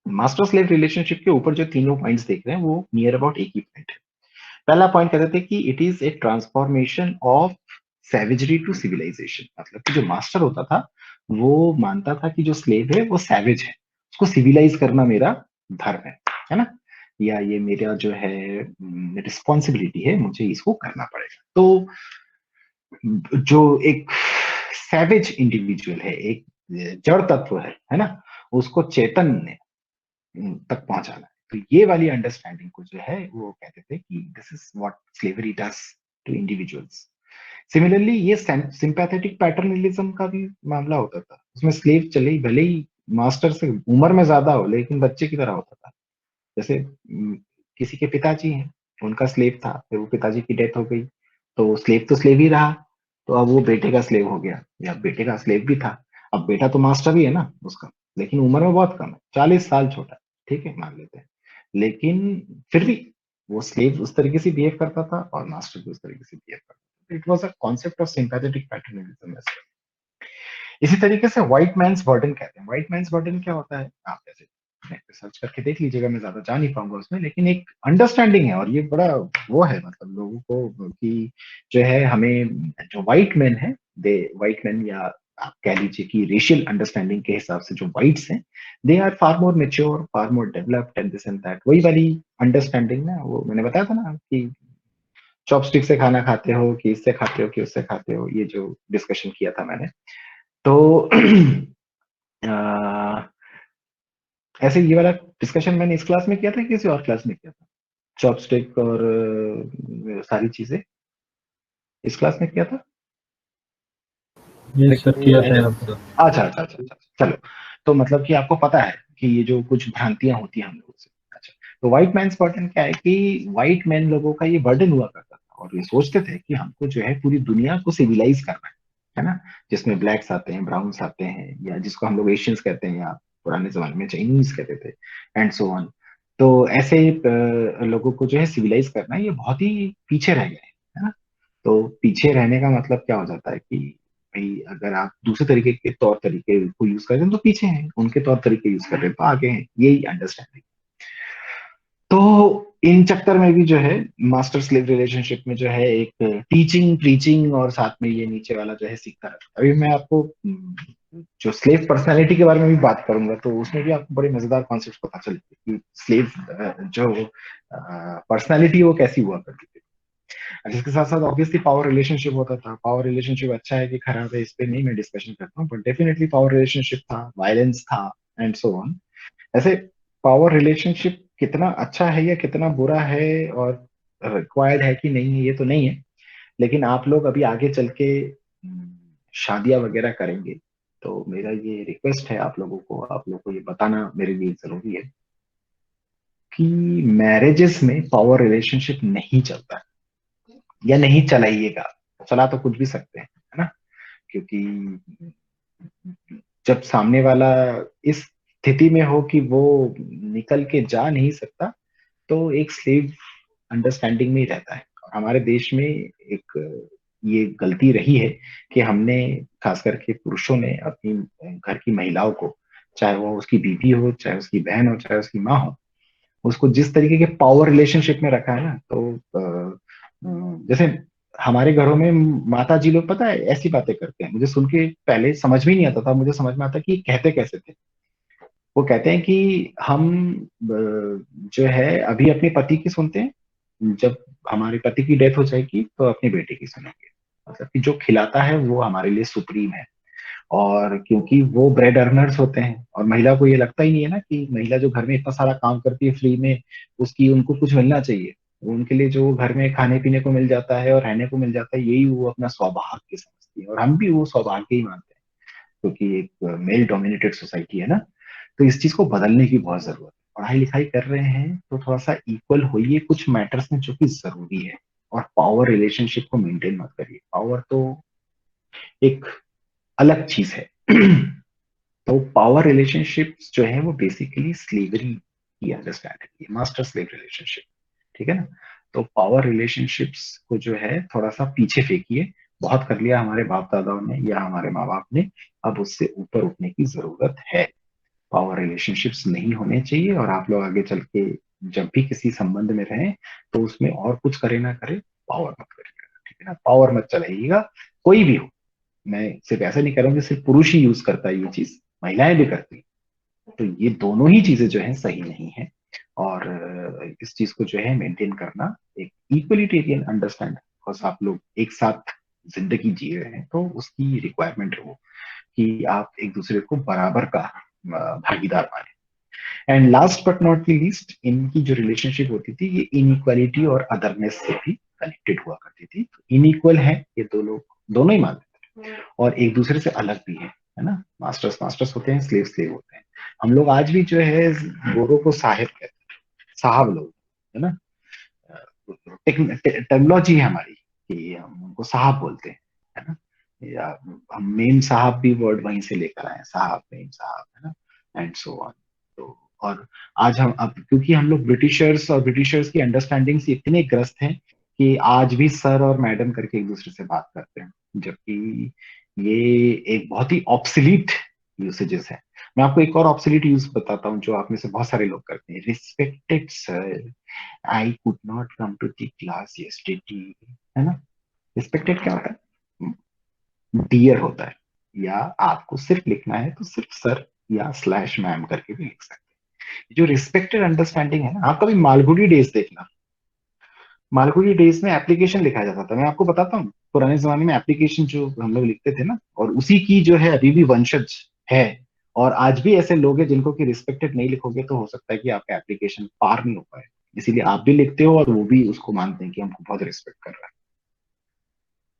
मास्टर स्लेव रिलेशनशिप के ऊपर जो तीनों पॉइंट्स देख रहे हैं वो नियर अबाउट एक ही पॉइंट है। पहला पॉइंट कहते थे कि it is a transformation of savagery to civilization. मतलब कि जो मास्टर होता था वो मानता था कि जो स्लेव है वो सैवेज है, उसको सिविलाइज करना मेरा धर्म है ना, या ये मेरा जो है रिस्पॉन्सिबिलिटी है, मुझे इसको करना पड़ेगा। तो जो एक सैवेज इंडिविजुअल है, एक जड़ तत्व है ना, उसको चैतन्य तक पहुंचाना है। तो ये वाली अंडरस्टैंडिंग को जो है वो कहते थे कि this is what slavery does to individuals. Similarly ये सिंपैथेटिक पैटर्नलिज्म का भी मामला होता था। उसमें स्लेव चले ही, भले ही मास्टर से उम्र में ज्यादा हो, लेकिन बच्चे की तरह होता था। जैसे किसी के पिताजी हैं, उनका स्लेव था, फिर वो पिताजी की डेथ हो गई, तो स्लेव तो स्लेव ही रहा। तो अब वो बेटे का स्लेव हो गया, या बेटे का स्लेव भी था। अब बेटा तो मास्टर ही है ना उसका, लेकिन उम्र में बहुत कम है, 40 साल छोटा है, ठीक है मान लेते हैं। लेकिन फिर भी वो स्लेव उस तरीके से बिहेव करता था और मास्टर भी उस तरीके से बिहेव करता था। It was a concept of sympathetic paternalism. इसी तरीके से व्हाइट मैन्स बर्डन कहते हैं। व्हाइट मैन्स बर्डन क्या होता है, आप जैसे सर्च करके देख लीजिएगा, मैं ज्यादा जा नहीं पाऊंगा उसमें, लेकिन एक अंडरस्टैंडिंग है, और ये बड़ा वो है मतलब लोगों को कि जो है हमें, जो व्हाइट मैन है, दे व्हाइट मैन, या आप कह लीजिए कि रेशियल अंडरस्टैंडिंग के हिसाब से जो व्हाइट्स हैं, they are far more mature, far more developed and this and that. वही वाली अंडरस्टैंडिंग ना, वो मैंने बताया था ना कि चॉपस्टिक से खाना खाते हो कि इससे खाते हो कि उससे खाते हो, ये जो डिस्कशन किया था मैंने। तो अ, ऐसे ये वाला डिस्कशन मैंने इस क्लास में किया था कि किसी और क्लास में किया था? चॉपस्टिक और सारी चीजें इस क्लास में किया था। ये सर किया था यहाँ पर। अच्छा, चलो। तो मतलब कि आपको पता है कि ये जो कुछ भ्रांतियां होती हैं हम लोगों से। अच्छा, तो व्हाइट मैन्स बर्डन क्या है कि व्हाइट मैन लोगों का ये बर्डन हुआ करता था, और ये सोचते थे कि हमको जो है पूरी दुनिया को सिविलाइज करना है ना, जिसमें ब्लैक्स आते हैं, ब्राउन्स आते हैं, या जिसको हम लोग एशियंस कहते हैं, या पुराने जमाने में चाइनीज कहते थे, एंड सो ऑन। तो ऐसे लोगों को जो है सिविलाइज करना, ये बहुत ही पीछे रह गए है ना। तो पीछे रहने का मतलब क्या हो जाता है कि भाई अगर आप दूसरे तरीके के तौर तरीके को यूज कर रहे हैं तो पीछे हैं, उनके तौर तरीके यूज कर रहे हैं तो आगे हैं, यही अंडरस्टैंडिंग। तो इन चक्कर में भी जो है मास्टर स्लेव रिलेशनशिप में जो है एक टीचिंग प्रीचिंग, और साथ में ये नीचे वाला जो है सीखता रहता है। अभी मैं आपको जो स्लेव पर्सनालिटी के बारे में भी बात करूंगा, तो उसमें भी आपको बड़े मजेदार कॉन्सेप्ट पता चलेंगे कि स्लेव जो पर्सनालिटी वो कैसी हुआ करती थी। और इसके साथ साथ ऑब्वियसली पावर रिलेशनशिप होता था। पावर रिलेशनशिप अच्छा है कि खराब है, इस पे नहीं मैं डिस्कशन करता हूँ, बट डेफिनेटली पावर रिलेशनशिप था, वायलेंस था, एंड सो ऑन। ऐसे पावर रिलेशनशिप कितना अच्छा है या कितना बुरा है, और रिक्वायर्ड है कि नहीं है, ये तो नहीं है। लेकिन आप लोग अभी आगे चल के शादियां वगैरह करेंगे, तो मेरा ये रिक्वेस्ट है आप लोगों को, आप लोगों को ये बताना मेरे लिए जरूरी है कि मैरिजेस में पावर रिलेशनशिप नहीं चलता है, या नहीं चलाइएगा। चला तो कुछ भी सकते हैं, है ना, क्योंकि जब सामने वाला इस स्थिति में हो कि वो निकल के जा नहीं सकता, तो एक स्लेव अंडरस्टैंडिंग में ही रहता है। और हमारे देश में एक ये गलती रही है कि हमने, खास करके पुरुषों ने, अपनी घर की महिलाओं को, चाहे वो उसकी बीवी हो, चाहे उसकी बहन हो, चाहे उसकी माँ हो, उसको जिस तरीके के पावर रिलेशनशिप में रखा है ना, तो जैसे हमारे घरों में माता जी लोग पता है ऐसी बातें करते हैं, मुझे सुन के पहले समझ में नहीं आता था, मुझे समझ में आता कि कहते कैसे थे। वो कहते हैं कि हम जो है अभी अपने पति की सुनते हैं, जब हमारे पति की डेथ हो जाएगी तो अपने बेटे की सुनेंगे। मतलब कि जो खिलाता है वो हमारे लिए सुप्रीम है। और क्योंकि वो ब्रेड अर्नर्स होते हैं, और महिला को ये लगता ही नहीं है ना कि महिला जो घर में इतना सारा काम करती है फ्री में, उसकी उनको कुछ मिलना चाहिए। उनके लिए जो घर में खाने पीने को मिल जाता है और रहने को मिल जाता है, यही वो अपना सौभाग्य समझती है, और हम भी वो सौभाग्य ही मानते हैं, क्योंकि एक मेल डोमिनेटेड सोसाइटी है ना। तो इस चीज को बदलने की बहुत जरूरत है। पढ़ाई लिखाई कर रहे हैं तो थोड़ा सा इक्वल होइए कुछ मैटर्स में जो कि जरूरी है। और पावर रिलेशनशिप को मेंटेन मत करिए। पावर तो एक अलग चीज है। तो पावर रिलेशनशिप्स जो है वो बेसिकली स्लेवरी की अंडरस्टैंडिंग है, मास्टर स्लेव रिलेशनशिप, ठीक है ना। तो पावर रिलेशनशिप्स को जो है थोड़ा सा पीछे फेंकिए। बहुत कर लिया हमारे बाप दादाओं ने या हमारे माँ बाप ने, अब उससे ऊपर उठने की जरूरत है। पावर रिलेशनशिप्स नहीं होने चाहिए, और आप लोग आगे चल के जब भी किसी संबंध में रहें तो उसमें और कुछ करे ना करे, पावर मत करिएगा, ठीक है ना। पावर मत चलाइएगा, कोई भी हो। मैं सिर्फ ऐसा नहीं कर रहा हूँ कि सिर्फ पुरुष ही यूज करता है ये चीज, महिलाएं भी करती हैं। तो ये दोनों ही चीजें जो है सही नहीं है। और इस चीज को जो है मेंटेन करना एक इक्वलिटेरियन अंडरस्टैंड, बिकॉज आप लोग एक साथ जिंदगी जी रहे हैं तो उसकी रिक्वायरमेंट है वो कि आप एक दूसरे को बराबर का भागीदार माने। And last but not least, इनकी जो रिलेशनशिप होती थी ये इनइक्वालिटी और अदरनेस से भी कनेक्टेड हुआ करती थी। तो इनइक्वल है ये दो लोग, दोनों ही मानते थे, और एक दूसरे से अलग भी है ना। मास्टर्स मास्टर्स होते हैं, स्लेव स्लेव होते हैं। हम लोग आज भी जो है गोरों को साहेब कहते हैं, साहब लोग, है ना। टेक्नोलॉजी है हमारी कि हम उनको साहब बोलते हैं, है ना। या हम मेम साहब भी वर्ड वहीं से लेकर आए हैं, साहब मेम साहब, है ना, एंड सो ऑन। तो और आज हम अब क्योंकि हम लोग ब्रिटिशर्स और ब्रिटिशर्स की अंडरस्टैंडिंग से इतने ग्रस्त हैं कि आज भी सर और मैडम करके एक दूसरे से बात करते हैं, जबकि ये एक बहुत ही ऑब्सलीट यूसेजेस है। मैं आपको एक और ऑब्सलीट यूज बताता हूँ जो आप में से बहुत सारे लोग करते हैं। Respected sir, I could not come to the class yesterday, है ना। रिस्पेक्टेड क्या होता है? डियर होता है। या आपको सिर्फ लिखना है तो सिर्फ सर या स्लैश मैम करके भी लिख सकते हैं। जो रिस्पेक्टेड अंडरस्टैंडिंग है ना, आप कभी मालगुडी डेज देखना। मालगुडी डेज में एप्लीकेशन लिखा जाता था, मैं आपको बताता हूँ। पुराने जमाने में एप्लीकेशन जो हम लोग लिखते थे ना, और उसी की जो है अभी भी वंशज है। और आज भी ऐसे लोग हैं जिनको कि रिस्पेक्टेड नहीं लिखोगे तो हो सकता है कि आपका एप्लीकेशन पार नहीं हो पाए। इसीलिए आप भी लिखते हो और वो भी उसको मानते हैं कि हमको बहुत रिस्पेक्ट कर रहा है।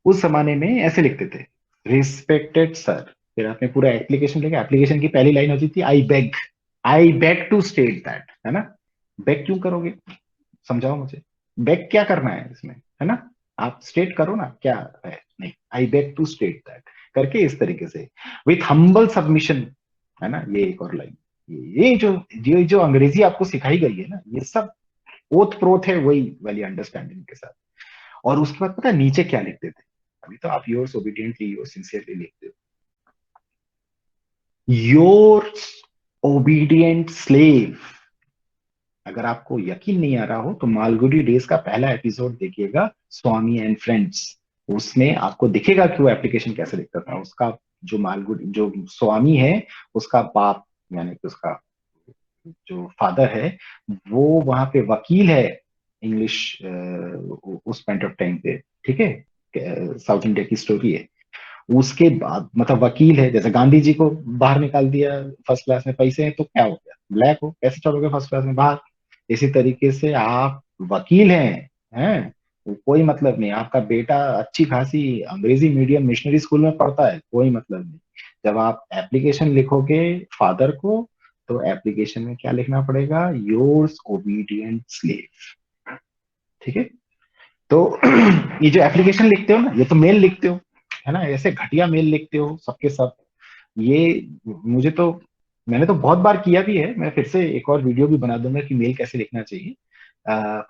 उस जमाने में ऐसे लिखते थे, रिस्पेक्टेड सर। फिर आपने पूरा एप्लीकेशन लिखा, एप्लीकेशन की पहली लाइन होती थी I beg to state that, है ना। बेग क्यों करोगे, समझाओ मुझे। बेग क्या करना है इसमें, है ना। आप स्टेट करो ना क्या है, नहीं, I beg to state that करके इस तरीके से, विथ हम्बल सबमिशन, है ना। ये एक और लाइन, ये जो अंग्रेजी आपको सिखाई गई है ना, ये सब ओत प्रोत है वही वाली अंडरस्टैंडिंग के साथ। और उसके बाद पता है नीचे क्या लिखते थे? अभी तो आप योर्स ओबीडियंटली योर्स सिंसियरली लिखते हो, योर्स ओबीडियंट स्लेव। अगर आपको यकीन नहीं आ रहा हो तो मालगुडी डेज का पहला एपिसोड देखिएगा, स्वामी एंड फ्रेंड्स। उसमें आपको दिखेगा कि वो एप्लीकेशन कैसे लिखता था उसका। जो मालगुडी जो स्वामी है, उसका बाप, यानी कि उसका जो फादर है, वो वहां पे वकील है, इंग्लिश उस पॉइंट ऑफ टाइम पे, ठीक है। साउथ इंडिया की स्टोरी है। उसके बाद मतलब वकील है, जैसे गांधी जी को बाहर निकाल दिया फर्स्ट क्लास में, पैसे हैं तो क्या हो गया, ब्लैक हो, कैसे चलोगे फर्स्ट क्लास में बाहर। इसी तरीके से आप वकील हैं, वो कोई मतलब नहीं। आपका बेटा अच्छी खासी अंग्रेजी मीडियम मिशनरी स्कूल में पढ़ता है, कोई मतलब नहीं। जब आप एप्लीकेशन लिखोगे फादर को, तो एप्लीकेशन में क्या लिखना पड़ेगा? योर्स ओबीडियंट स्लेव, ठीक है। तो ये जो एप्लीकेशन लिखते हो ना, ये तो मेल लिखते हो, है ना। ऐसे घटिया मेल लिखते हो सबके सब। ये मुझे तो, मैंने तो बहुत बार किया भी है। मैं फिर से एक और वीडियो भी बना दूंगा कि मेल कैसे लिखना चाहिए।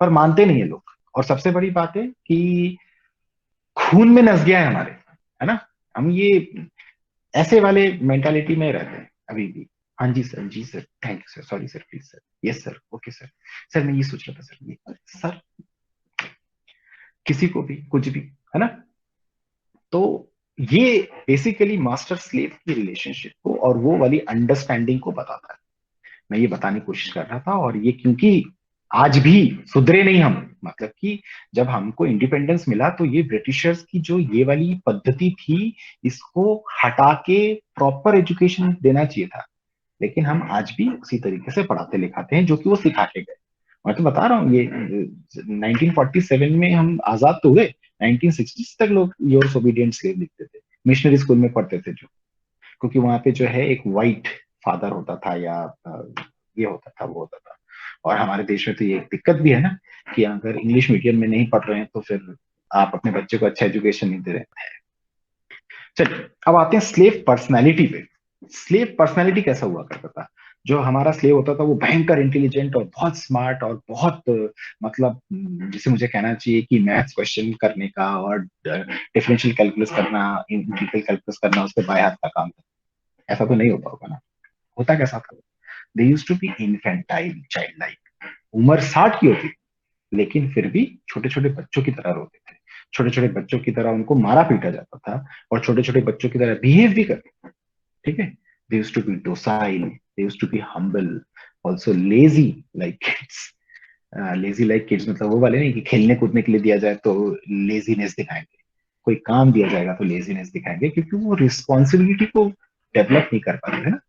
पर मानते नहीं है लोग। और सबसे बड़ी बात है कि खून में नस गया है हमारे, है ना। हम ये ऐसे वाले मेंटालिटी में रहते हैं अभी भी। हाँ जी सर, जी sir, thank you sir, sorry sir, please sir, yes sir, okay sir. Sir मैं ये सोच रहा था सर, ये सर, किसी को भी कुछ भी, है ना। तो ये बेसिकली मास्टर स्लेव की रिलेशनशिप को और वो वाली अंडरस्टैंडिंग को बताता है। मैं ये बताने की कोशिश कर रहा था। और ये क्योंकि आज भी सुधरे नहीं हम, मतलब कि जब हमको इंडिपेंडेंस मिला तो ये ब्रिटिशर्स की जो ये वाली पद्धति थी, इसको हटा के प्रॉपर एजुकेशन देना चाहिए था। लेकिन हम आज भी उसी तरीके से पढ़ाते लिखाते हैं जो कि वो सिखा के गए। मैं तो बता रहा हूँ, ये 1947 में हम आजाद तो हुए, 1960 तक लोग योर्स ओबीडिएंट स्लेव लिखते थे, मिशनरी स्कूल में पढ़ते थे जो। क्योंकि वहां पे जो है एक वाइट फादर होता था, या ये होता था, वो होता था। और हमारे देश में तो ये एक दिक्कत भी है ना कि अगर इंग्लिश मीडियम में नहीं पढ़ रहे हैं तो फिर आप अपने बच्चे को अच्छा एजुकेशन नहीं दे रहे हैं। चलिए अब आते हैं स्लेव पर्सनैलिटी पे। स्लेव पर्सनैलिटी कैसा हुआ करता था? जो हमारा स्लेव होता था वो भयंकर इंटेलिजेंट और बहुत स्मार्ट और बहुत मतलब जिसे मुझे कहना चाहिए कि मैथ्स क्वेश्चन करने का और डिफरेंशियल कैलकुलस करना, इंटीग्रल कैलकुलस करना उसके बाएं हाथ का काम था। ऐसा तो नहीं होता होगा ना? होता कैसा था? They use to be infantile child like. उम्र 60 की होती लेकिन फिर भी छोटे छोटे बच्चों की तरह रोते थे, छोटे छोटे बच्चों की तरह उनको मारा पीटा जाता था और छोटे छोटे बच्चों की तरह बिहेव भी करते थे। ठीक है? They used to be docile, they used to be humble, also lazy like kids। Lazy like kids मतलब वो वाले नहीं कि खेलने कूदने के लिए दिया जाए तो लेजीनेस दिखाएंगे, कोई काम दिया जाएगा तो लेजीनेस दिखाएंगे, क्योंकि वो रिस्पॉन्सिबिलिटी को डेवलप नहीं कर पाते थे ना।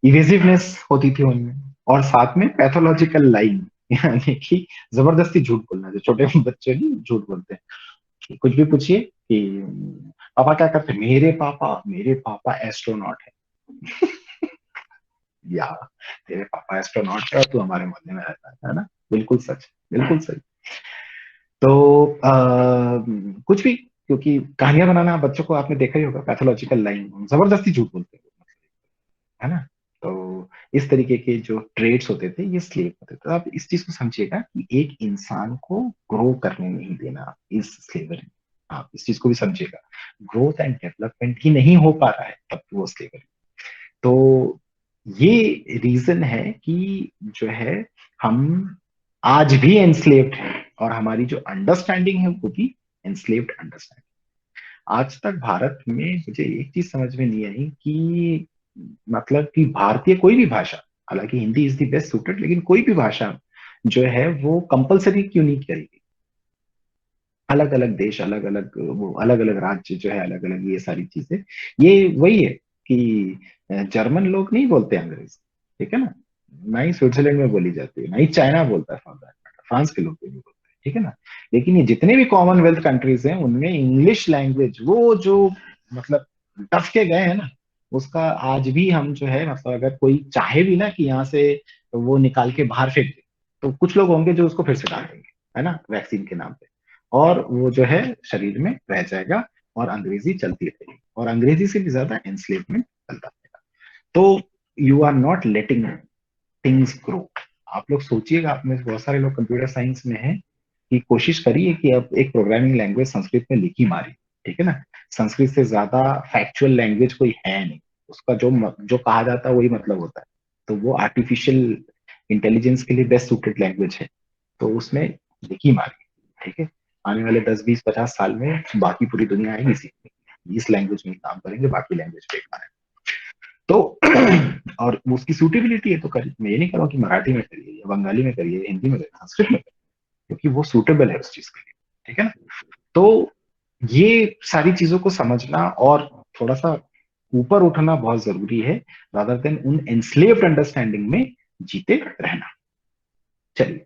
इवेसिवनेस होती थी उनमें, और साथ में पैथोलॉजिकल लाइंग यानी कि जबरदस्ती झूठ बोलना, जो छोटे बच्चे नहीं झूठ बोलते हैं। कुछ भी पूछिए कि पापा क्या करते हैं, मेरे पापा एस्ट्रोनॉट है। या तेरे पापा एस्ट्रोनॉट है और तू हमारे मोहल्ले में रहता है ना? बिल्कुल सच, बिल्कुल सही। तो कुछ भी, क्योंकि कहानियां बनाना बच्चों को आपने देखा ही होगा, पैथोलॉजिकल लाइन, जबरदस्ती झूठ बोलते हैं, है ना? तो इस तरीके के जो ट्रेड्स होते थे ये स्लेव होते थे। तो आप इस चीज को समझिएगा कि एक इंसान को ग्रो करने नहीं देना इस स्लेवरी। आप इस चीज को भी समझिएगा, ग्रोथ एंड डेवलपमेंट ही नहीं हो पा रहा है तब तो वो स्लेवरी। तो ये रीजन है कि जो है हम आज भी एनस्लेव्ड हैं, और हमारी जो अंडरस्टैंडिंग है वो भी एनस्लेव्ड अंडरस्टैंडिंग। आज तक भारत में मुझे एक चीज समझ में नहीं आई कि मतलब कि भारतीय कोई भी भाषा, हालांकि Hindi is the best suited, लेकिन कोई भी भाषा जो है वो कंपलसरी क्यों नहीं करी गई? अलग अलग देश, अलग अलग वो अलग अलग राज्य जो है अलग अलग ये सारी चीजें, ये वही है कि जर्मन लोग नहीं बोलते अंग्रेजी, ठीक है ना? ना ही स्विट्जरलैंड में बोली जाती है, ना ही चाइना बोलता है फॉर दैट मैटर, फ्रांस के लोग भी नहीं बोलते, ठीक है ना? लेकिन ये जितने भी कॉमनवेल्थ कंट्रीज हैं उनमें इंग्लिश लैंग्वेज वो जो मतलब टफ के गए हैं ना, उसका आज भी हम जो है मतलब अगर कोई चाहे भी ना कि यहाँ से वो निकाल के बाहर फेंक दे, तो कुछ लोग होंगे जो उसको फिर से डाल देंगे, है ना, वैक्सीन के नाम पे। और वो जो है शरीर में रह जाएगा और अंग्रेजी चलती रहेगी, और अंग्रेजी से भी ज्यादा एनस्लेवमेंट चलता रहेगा। तो you are not letting things grow. आप लोग सोचिएगा, आप में से बहुत सारे लोग कंप्यूटर साइंस में हैं, कि कोशिश करिए कि अब एक प्रोग्रामिंग लैंग्वेज संस्कृत में लिखी मारी, ठीक है ना? संस्कृत से ज्यादा फैक्चुअल लैंग्वेज कोई है नहीं। उसका जो कहा जाता है वही मतलब होता है। तो वो आर्टिफिशियल इंटेलिजेंस के लिए बेस्ट सूटेड लैंग्वेज है, तो उसमें लिखी मारी, ठीक है? आने वाले 10 20 50 साल में बाकी पूरी दुनिया आएगी सीखने, इस लैंग्वेज में ही काम करेंगे, बाकी लैंग्वेज बेकार है। तो और उसकी सूटेबिलिटी है तो करिए, मैं ये नहीं कह रहा हूँ कि मराठी में करिए या बंगाली में करिए, हिंदी में करिए, संस्कृत में करिए, क्योंकि वो सूटेबल है उस चीज के लिए, ठीक है ना? तो ये सारी चीजों को समझना और थोड़ा सा ऊपर उठना बहुत जरूरी है, रादर देन उन एनस्लेव्ड अंडरस्टैंडिंग में जीते रहना। चलिए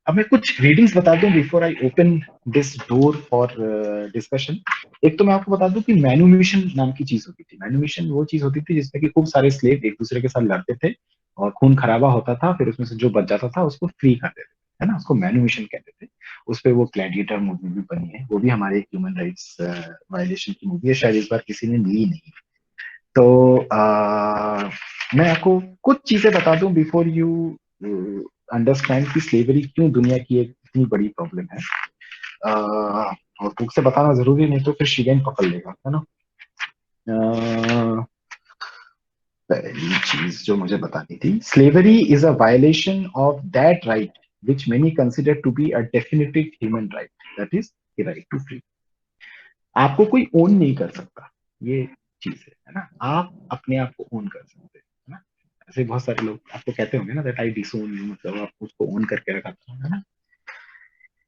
अब मैं कुछ रीडिंग्स बता दूं before I open this door for discussion. एक तो मैं आपको बता दूं कि मैन्यूमिशन नाम की चीज होती थी। मैन्यूमिशन वो चीज होती थी जिसमें कि खूब सारे स्लेव एक दूसरे के साथ लड़ते थे और खून खराबा होता था, फिर उसमें से जो बच जाता था उसको फ्री कर देते थे, है ना? उसको मैन्यूमिशन कहते थे। उस पे वो ग्लैडिएटर मूवी भी बनी है, वो भी हमारे ह्यूमन राइट्स वायलेशन की मूवी है, शायद इस बार किसी ने ली नहीं। तो मैं आपको कुछ चीजें बता दूं बिफोर यू अंडरस्टैंड कि स्लेवरी क्यों दुनिया की एक इतनी बड़ी प्रॉब्लम है। और बुक से बताना जरूरी नहीं तो फिर शिगेन पकड़ लेगा, है ना? अ, पहली चीज जो मुझे बतानी थी, slavery is a violation of that right which many consider to be a definitive human right, that is the right to free. आपको कोई ओन नहीं कर सकता, ये चीज है ना? आप अपने आप को ओन कर सकते हैं, है ना? ऐसे बहुत सारे लोग आपको कहते होंगे ना दैट आई डिसोन यू, मतलब आप उसको ओन करके रखा था, है ना?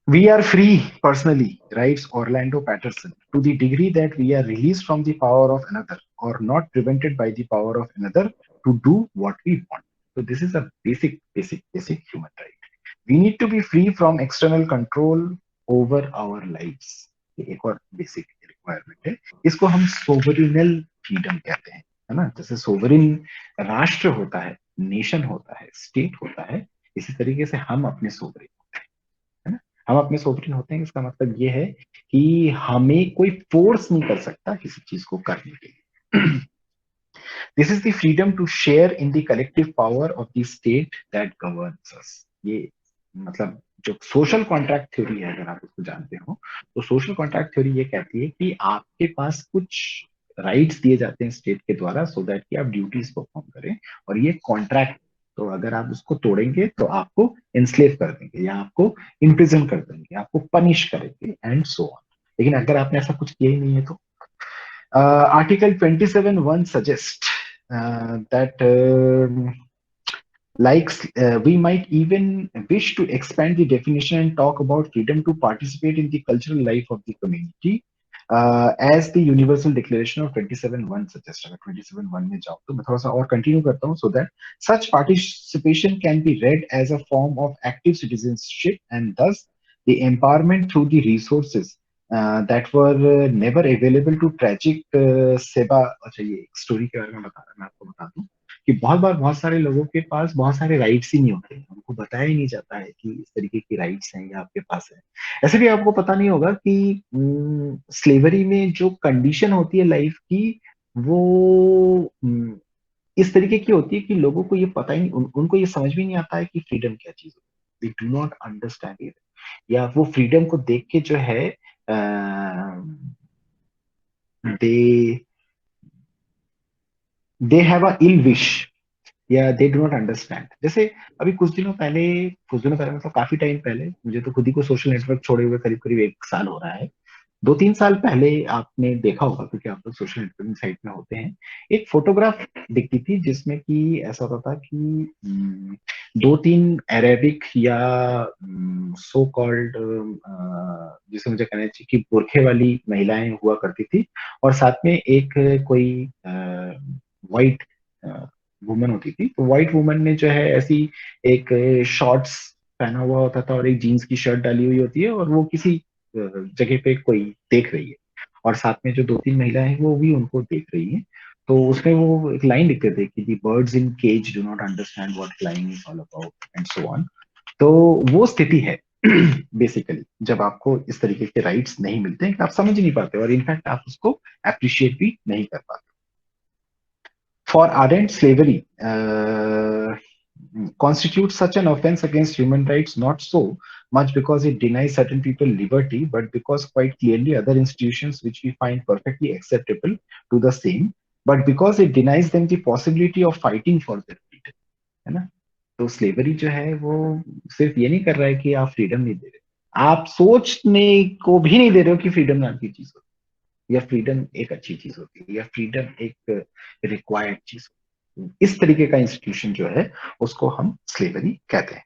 We are free personally, writes Orlando Patterson, to the degree that we are released from the power of another or not prevented by the power of another to do what we want. So this is a basic human right. We need to be free from external control over our lives. ये एक और basic requirement है, इसको हम सोवरिनल freedom कहते हैं, है ना? जैसे सोवरिन राष्ट्र होता है, नेशन होता है, स्टेट होता है, इसी तरीके से हम अपने सोवरेन होते हैं, है ना? हम अपने सोवरेन होते हैं, इसका मतलब ये है कि हमें कोई फोर्स नहीं कर सकता किसी चीज को करने के लिए। This is the freedom to share in the collective power of the state that governs us. ये मतलब जो सोशल कॉन्ट्रैक्ट थ्योरी है, अगर आप उसको जानते हो, तो सोशल कॉन्ट्रैक्ट थ्योरी ये कहती है कि आपके पास कुछ राइट्स दिए जाते हैं स्टेट के द्वारा, सो दैट कि आप ड्यूटीज परफॉर्म करें, और ये कॉन्ट्रैक्ट, तो अगर आप उसको तोड़ेंगे तो आपको इंस्लेव कर देंगे, या आपको इम्प्रिजन कर देंगे, आपको पनिश करेंगे, एंड सो ऑन। लेकिन अगर आपने ऐसा कुछ किया ही नहीं है तो Article 27(1) suggests that we might even wish to expand the definition and talk about freedom to participate in the cultural life of the community, as the Universal Declaration of 27(1) suggests. अगर 27(1) में जाओ तो मैं थोड़ा सा और कंटिन्यू करता हूँ, so that such participation can be read as a form of active citizenship and thus the empowerment through the resources that were never available to tragic सेबा। अच्छा, ये एक स्टोरी के बारे में बता रहा, मैं आपको बता दूं कि बहुत बार बहुत सारे लोगों के पास बहुत सारे राइट्स ही नहीं होते, उनको बताया ही नहीं जाता है कि इस तरीके की राइट्स हैं या आपके पास है। ऐसे भी आपको पता नहीं होगा कि स्लेवरी में जो कंडीशन होती है लाइफ की, वो इस तरीके की होती है कि लोगों को ये पता ही नहीं, उनको ये समझ भी नहीं आता है कि फ्रीडम क्या चीज होती है। दे डू नॉट अंडरस्टैंड इट, या वो फ्रीडम को देख के जो है दे they have a ill wish, या दे डू नॉट अंडरस्टैंड। जैसे अभी कुछ दिनों पहले मतलब काफी टाइम पहले, मुझे तो खुद ही को सोशल नेटवर्क छोड़े हुए करीब करीब 1 साल हो रहा है, 2-3 साल पहले आपने देखा होगा, क्योंकि आप लोग सोशल नेटवर्किंग साइट में होते हैं, एक फोटोग्राफ दिखती थी जिसमें कि ऐसा होता था कि 2-3 अरेबिक या सो कॉल्ड, जिसे मुझे कहना चाहिए कि बुरखे वाली महिलाएं हुआ करती थी, और साथ में एक कोई वाइट वुमन होती थी। तो व्हाइट वुमन ने जो है ऐसी एक शॉर्ट्स पहना हुआ होता था और एक जीन्स की शर्ट डाली हुई होती है, और वो किसी जगह पे कोई देख रही है, और साथ में जो 2-3 महिलाएं हैं वो भी उनको देख रही हैं। तो उसमें वो एक लाइन लिखते थे कि the birds in cage do not understand what flying is all about, and so on. तो वो स्थिति है बेसिकली, जब आपको इस तरीके के राइट्स नहीं मिलते हैं, कि आप समझ नहीं पाते, और इनफैक्ट आप उसको अप्रिशिएट भी नहीं कर पाते। For ardent slavery constitutes such an offense against human rights not so much because it denies certain people liberty, but because quite clearly other institutions which we find perfectly acceptable to the same, but because it denies them the possibility of fighting for their freedom, है ना? तो slavery जो है वो सिर्फ ये नहीं कर रहा है कि आप फ्रीडम नहीं दे रहे, आप सोचने को भी नहीं दे रहे हो कि फ्रीडम नाम की चीज होती है, या फ्रीडम एक अच्छी चीज होती है, या फ्रीडम एक रिक्वायर्ड चीज होती है। इस तरीके का इंस्टीट्यूशन जो है उसको हम स्लेवरी कहते हैं।